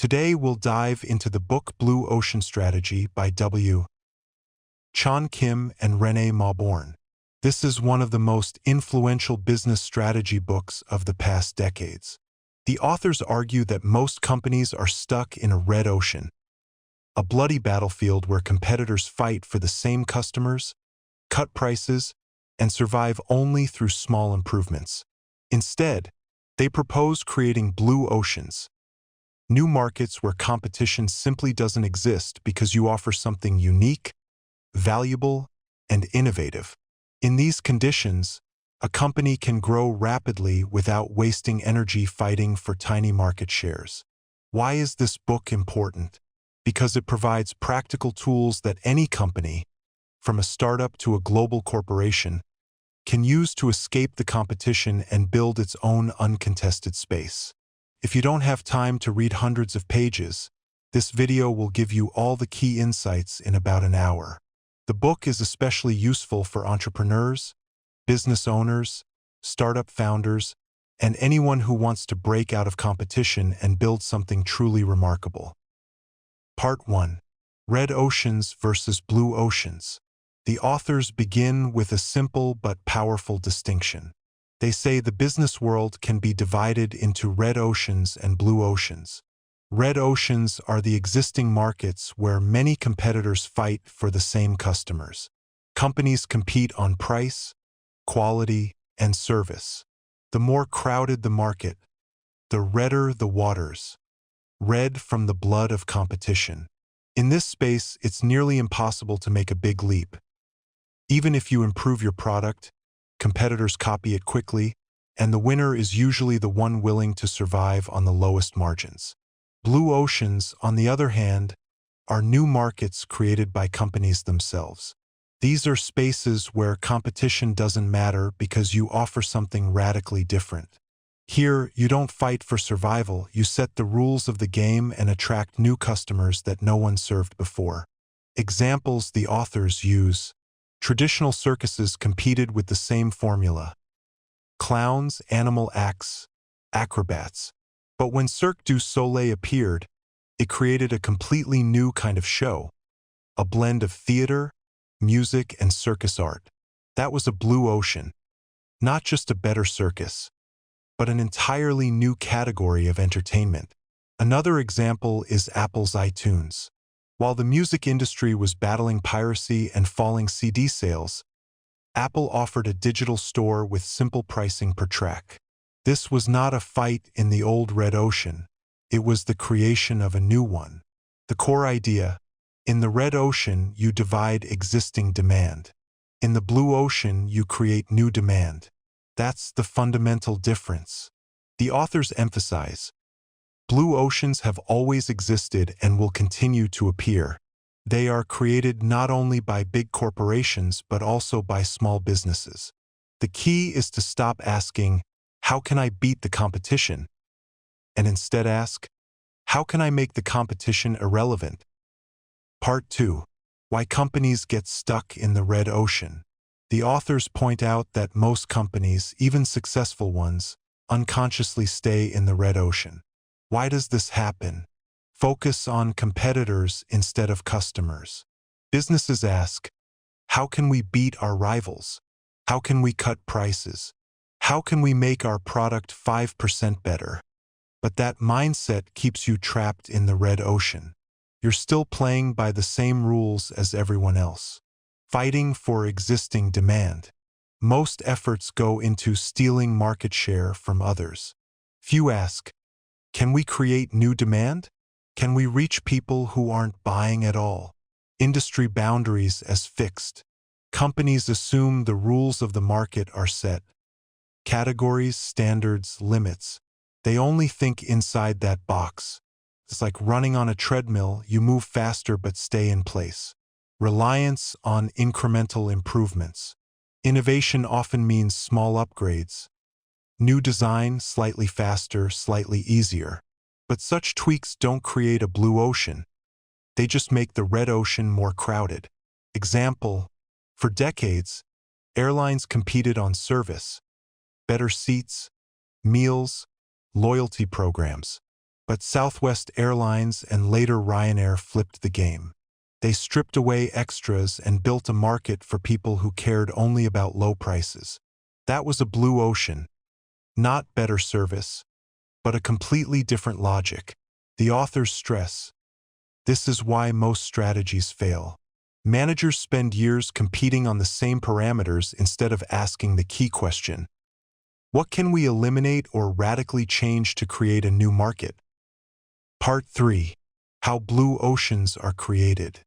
Today we'll dive into the book Blue Ocean Strategy by Kim and Renée Mauborgne. This is one of the most influential business strategy books of the past decades. The authors argue that most companies are stuck in a red ocean, a bloody battlefield where competitors fight for the same customers, cut prices, and survive only through small improvements. Instead, they propose creating blue oceans, new markets where competition simply doesn't exist because you offer something unique, valuable, and innovative. In these conditions, a company can grow rapidly without wasting energy fighting for tiny market shares. Why is this book important? Because it provides practical tools that any company, from a startup to a global corporation, can use to escape the competition and build its own uncontested space. If you don't have time to read hundreds of pages, this video will give you all the key insights in about an hour. The book is especially useful for entrepreneurs, business owners, startup founders, and anyone who wants to break out of competition and build something truly remarkable. Part 1. Red Oceans versus Blue Oceans. The authors begin with a simple but powerful distinction. They say the business world can be divided into red oceans and blue oceans. Red oceans are the existing markets where many competitors fight for the same customers. Companies compete on price, quality, and service. The more crowded the market, the redder the waters. Red from the blood of competition. In this space, it's nearly impossible to make a big leap. Even if you improve your product, competitors copy it quickly, and the winner is usually the one willing to survive on the lowest margins. Blue oceans, on the other hand, are new markets created by companies themselves. These are spaces where competition doesn't matter because you offer something radically different. Here, you don't fight for survival, you set the rules of the game and attract new customers that no one served before. Examples the authors use. Traditional circuses competed with the same formula. Clowns, animal acts, acrobats. But when Cirque du Soleil appeared, it created a completely new kind of show. A blend of theater, music, and circus art. That was a blue ocean. Not just a better circus, but an entirely new category of entertainment. Another example is Apple's iTunes. While the music industry was battling piracy and falling CD sales, Apple offered a digital store with simple pricing per track. This was not a fight in the old red ocean. It was the creation of a new one. The core idea: in the red ocean, you divide existing demand. In the blue ocean, you create new demand. That's the fundamental difference. The authors emphasize, blue oceans have always existed and will continue to appear. They are created not only by big corporations but also by small businesses. The key is to stop asking, how can I beat the competition? And instead ask, how can I make the competition irrelevant? Part 2. Why companies get stuck in the red ocean. The authors point out that most companies, even successful ones, unconsciously stay in the red ocean. Why does this happen? Focus on competitors instead of customers. Businesses ask, how can we beat our rivals? How can we cut prices? How can we make our product 5% better? But that mindset keeps you trapped in the red ocean. You're still playing by the same rules as everyone else. Fighting for existing demand. Most efforts go into stealing market share from others. Few ask, can we create new demand? Can we reach people who aren't buying at all? Industry boundaries as fixed. Companies assume the rules of the market are set. Categories, standards, limits. They only think inside that box. It's like running on a treadmill, you move faster but stay in place. Reliance on incremental improvements. Innovation often means small upgrades. New design, slightly faster, slightly easier. But such tweaks don't create a blue ocean. They just make the red ocean more crowded. Example, for decades, airlines competed on service. Better seats, meals, loyalty programs. But Southwest Airlines and later Ryanair flipped the game. They stripped away extras and built a market for people who cared only about low prices. That was a blue ocean. Not better service, but a completely different logic. The authors stress, this is why most strategies fail. Managers spend years competing on the same parameters instead of asking the key question. What can we eliminate or radically change to create a new market? Part 3. How blue oceans are created.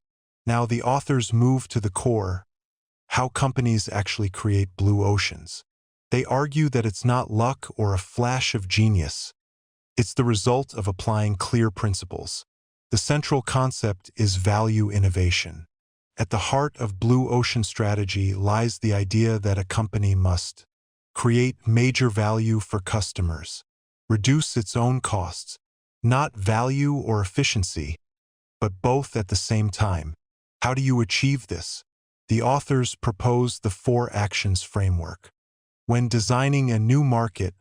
Now the authors move to the core, how companies actually create blue oceans. They argue that it's not luck or a flash of genius. It's the result of applying clear principles. The central concept is value innovation. At the heart of blue ocean strategy lies the idea that a company must create major value for customers, reduce its own costs, not value or efficiency, but both at the same time. How do you achieve this? The authors propose the 4 actions framework. When designing a new market,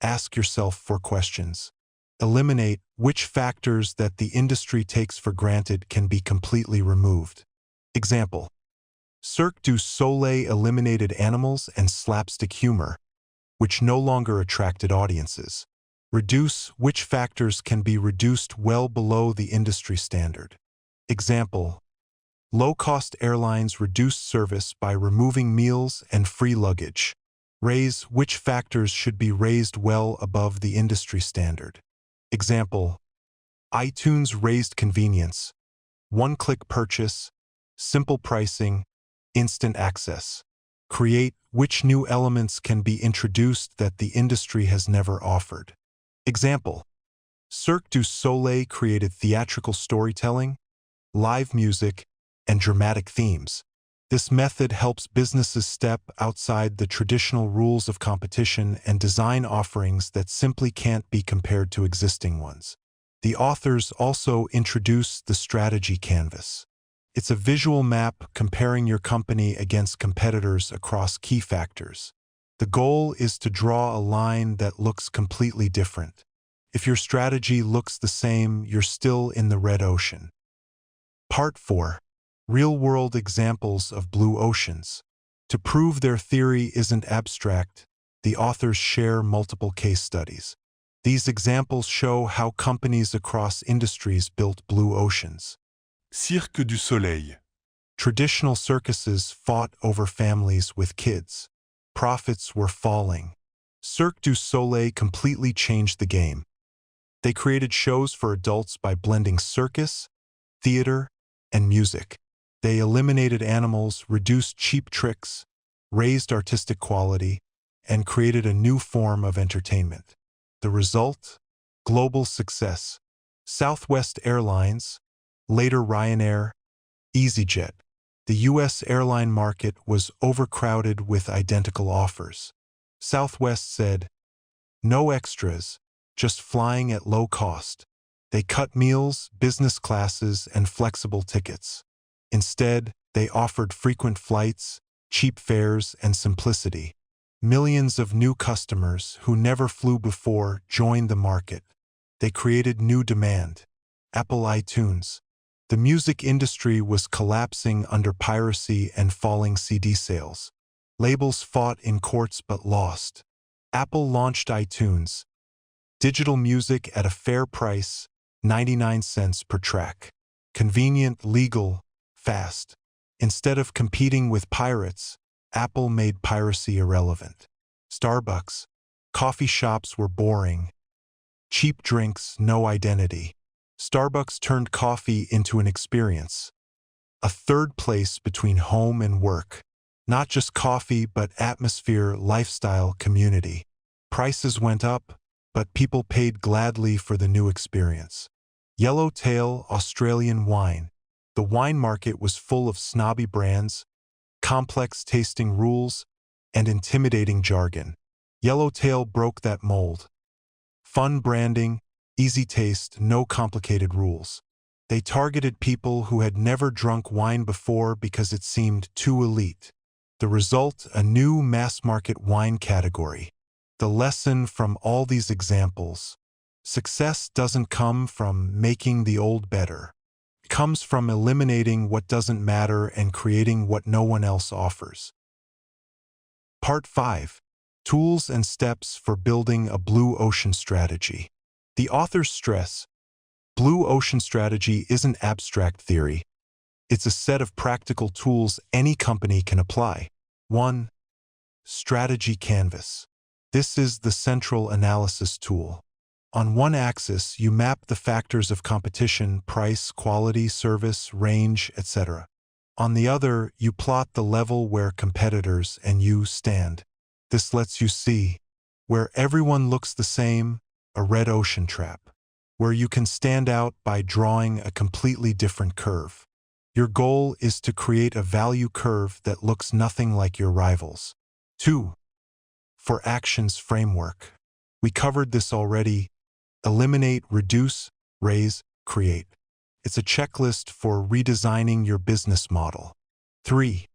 ask yourself 4 questions. Eliminate which factors that the industry takes for granted can be completely removed. Example: Cirque du Soleil eliminated animals and slapstick humor, which no longer attracted audiences. Reduce which factors can be reduced well below the industry standard. Example: low-cost airlines reduced service by removing meals and free luggage. Raise which factors should be raised well above the industry standard. Example: iTunes raised convenience, one-click purchase, simple pricing, instant access. Create which new elements can be introduced that the industry has never offered. Example: Cirque du Soleil created theatrical storytelling, live music, and dramatic themes. This method helps businesses step outside the traditional rules of competition and design offerings that simply can't be compared to existing ones. The authors also introduce the strategy canvas. It's a visual map comparing your company against competitors across key factors. The goal is to draw a line that looks completely different. If your strategy looks the same, you're still in the red ocean. Part 4. Real-world examples of blue oceans. To prove their theory isn't abstract, the authors share multiple case studies. These examples show how companies across industries built blue oceans. Cirque du Soleil. Traditional circuses fought over families with kids. Profits were falling. Cirque du Soleil completely changed the game. They created shows for adults by blending circus, theater, and music. They eliminated animals, reduced cheap tricks, raised artistic quality, and created a new form of entertainment. The result? Global success. Southwest Airlines, later Ryanair, EasyJet. The U.S. airline market was overcrowded with identical offers. Southwest said, "No extras, just flying at low cost." They cut meals, business classes, and flexible tickets. Instead, they offered frequent flights, cheap fares, and simplicity. Millions of new customers who never flew before joined the market. They created new demand. Apple iTunes. The music industry was collapsing under piracy and falling CD sales. Labels fought in courts but lost. Apple launched iTunes. Digital music at a fair price, 99 cents per track. Convenient, legal, fast. Instead of competing with pirates, Apple made piracy irrelevant. Starbucks. Coffee shops were boring. Cheap drinks, no identity. Starbucks turned coffee into an experience. A third place between home and work. Not just coffee, but atmosphere, lifestyle, community. Prices went up, but people paid gladly for the new experience. Yellowtail Australian wine. The wine market was full of snobby brands, complex tasting rules, and intimidating jargon. Yellowtail broke that mold. Fun branding, easy taste, no complicated rules. They targeted people who had never drunk wine before because it seemed too elite. The result, a new mass-market wine category. The lesson from all these examples: Success doesn't come from making the old better. It comes from eliminating what doesn't matter and creating what no one else offers. Part 5. Tools and Steps for Building a Blue Ocean Strategy. The authors stress, Blue Ocean Strategy isn't abstract theory. It's a set of practical tools any company can apply. 1. Strategy Canvas. This is the central analysis tool. On one axis, you map the factors of competition, price, quality, service, range, etc. On the other, you plot the level where competitors and you stand. This lets you see where everyone looks the same, a red ocean trap, where you can stand out by drawing a completely different curve. Your goal is to create a value curve that looks nothing like your rivals. 2. For Actions Framework. We covered this already. Eliminate, reduce, raise, create. It's a checklist for redesigning your business model. 3.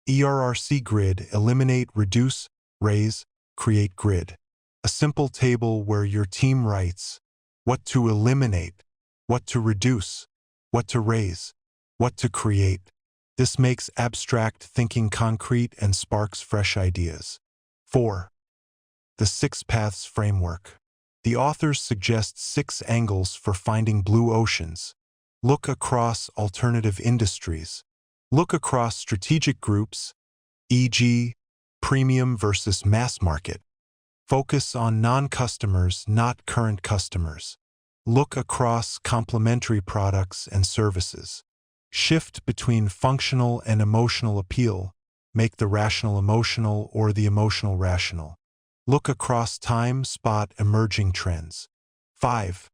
ERRC Grid. Eliminate, reduce, raise, create grid. A simple table where your team writes what to eliminate, what to reduce, what to raise, what to create. This makes abstract thinking concrete and sparks fresh ideas. 4. The 6 Paths Framework. The authors suggest 6 angles for finding blue oceans. Look across alternative industries. Look across strategic groups, e.g., premium versus mass market. Focus on non-customers, not current customers. Look across complementary products and services. Shift between functional and emotional appeal. Make the rational emotional or the emotional rational. Look across time, spot emerging trends. 5.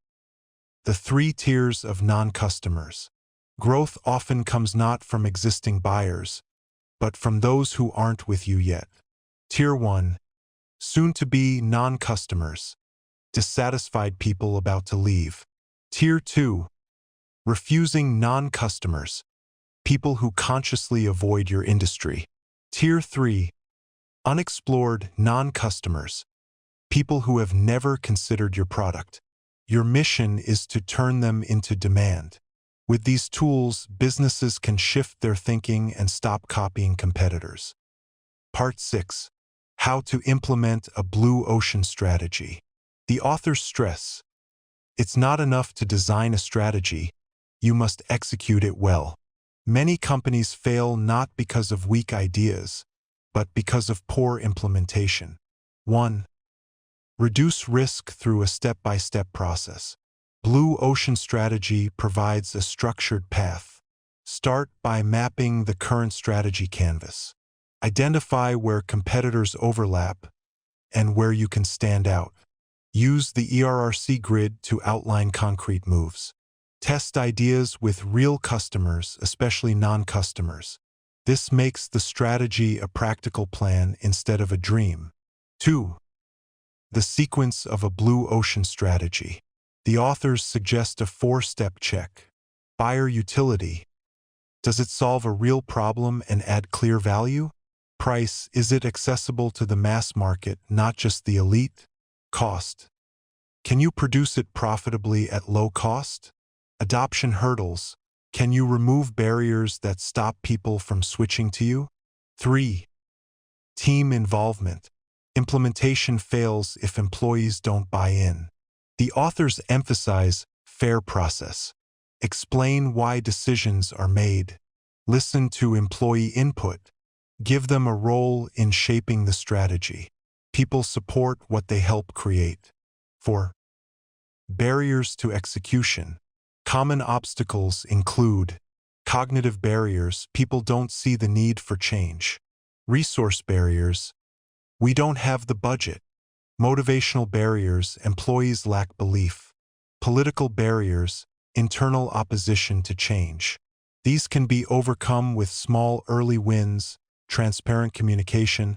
The 3 tiers of non-customers. Growth often comes not from existing buyers, but from those who aren't with you yet. Tier 1. Soon-to-be non-customers. Dissatisfied people about to leave. Tier 2. Refusing non-customers. People who consciously avoid your industry. Tier 3. Unexplored non-customers. People who have never considered your product. Your mission is to turn them into demand. With these tools, businesses can shift their thinking and stop copying competitors. Part 6. How to Implement a Blue Ocean Strategy. The authors stress, it's not enough to design a strategy, you must execute it well. Many companies fail not because of weak ideas, but because of poor implementation. 1. Reduce risk through a step-by-step process. Blue Ocean Strategy provides a structured path. Start by mapping the current strategy canvas. Identify where competitors overlap and where you can stand out. Use the ERRC Grid to outline concrete moves. Test ideas with real customers, especially non-customers. This makes the strategy a practical plan instead of a dream. 2. The sequence of a blue ocean strategy. The authors suggest a 4-step check. Buyer utility. Does it solve a real problem and add clear value? Price. Is it accessible to the mass market, not just the elite? Cost. Can you produce it profitably at low cost? Adoption hurdles. Can you remove barriers that stop people from switching to you? 3. Team involvement. Implementation fails if employees don't buy in. The authors emphasize fair process. Explain why decisions are made. Listen to employee input. Give them a role in shaping the strategy. People support what they help create. 4. Barriers to execution. Common obstacles include cognitive barriers. People don't see the need for change. Resource barriers. We don't have the budget. Motivational barriers. Employees lack belief. Political barriers. Internal opposition to change. These can be overcome with small early wins, transparent communication,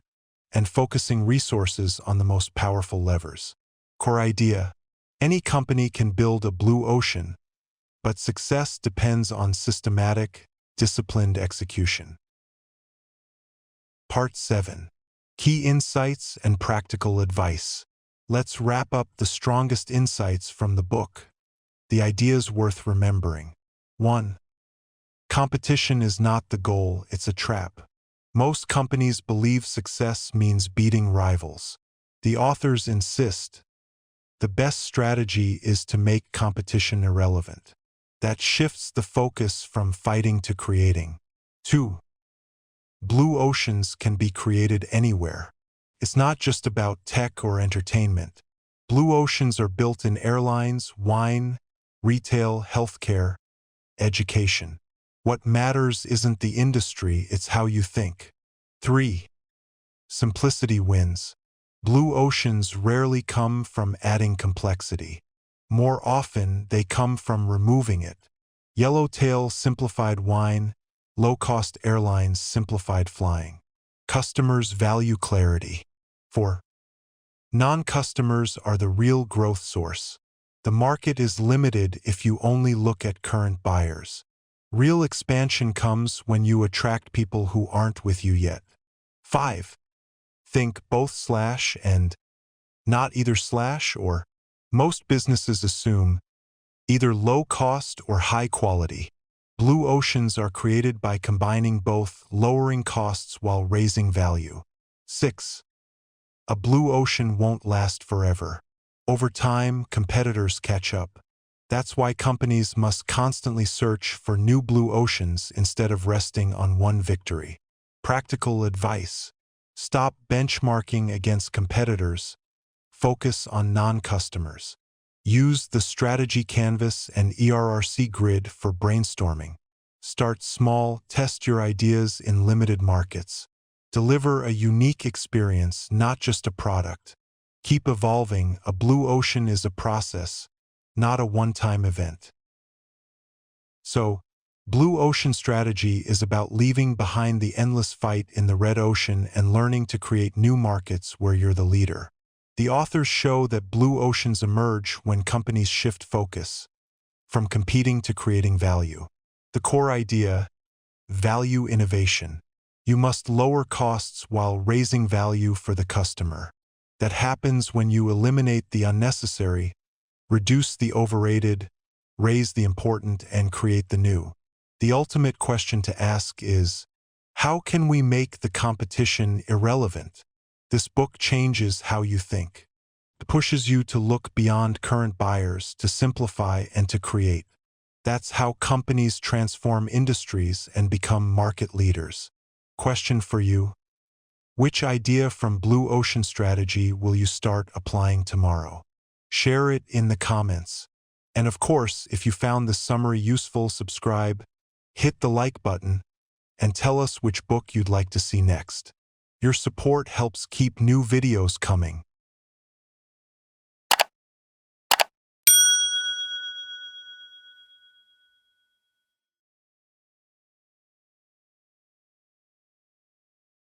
and focusing resources on the most powerful levers. Core idea. Any company can build a blue ocean, but success depends on systematic, disciplined execution. Part 7. Key insights and practical advice. Let's wrap up the strongest insights from the book. The ideas worth remembering. 1. Competition is not the goal, it's a trap. Most companies believe success means beating rivals. The authors insist the best strategy is to make competition irrelevant. That shifts the focus from fighting to creating. 2. Blue oceans can be created anywhere. It's not just about tech or entertainment. Blue oceans are built in airlines, wine, retail, healthcare, education. What matters isn't the industry, it's how you think. 3. Simplicity wins. Blue oceans rarely come from adding complexity. More often, they come from removing it. Yellowtail simplified wine, low-cost airlines simplified flying. Customers value clarity. 4. Non-customers are the real growth source. The market is limited if you only look at current buyers. Real expansion comes when you attract people who aren't with you yet. 5. Think both / and not either / or. Most businesses assume either low cost or high quality. Blue oceans are created by combining both, lowering costs while raising value. 6. A blue ocean won't last forever. Over time, competitors catch up. That's why companies must constantly search for new blue oceans instead of resting on one victory. Practical advice. Stop benchmarking against competitors. Focus on non-customers. Use the strategy canvas and ERRC Grid for brainstorming. Start small, test your ideas in limited markets. Deliver a unique experience, not just a product. Keep evolving. A blue ocean is a process, not a one-time event. So, Blue Ocean Strategy is about leaving behind the endless fight in the red ocean and learning to create new markets where you're the leader. The authors show that blue oceans emerge when companies shift focus, from competing to creating value. The core idea: value innovation. You must lower costs while raising value for the customer. That happens when you eliminate the unnecessary, reduce the overrated, raise the important, and create the new. The ultimate question to ask is, how can we make the competition irrelevant? This book changes how you think. It pushes you to look beyond current buyers, to simplify and to create. That's how companies transform industries and become market leaders. Question for you: which idea from Blue Ocean Strategy will you start applying tomorrow? Share it in the comments. And of course, if you found this summary useful, subscribe, hit the like button, and tell us which book you'd like to see next. Your support helps keep new videos coming.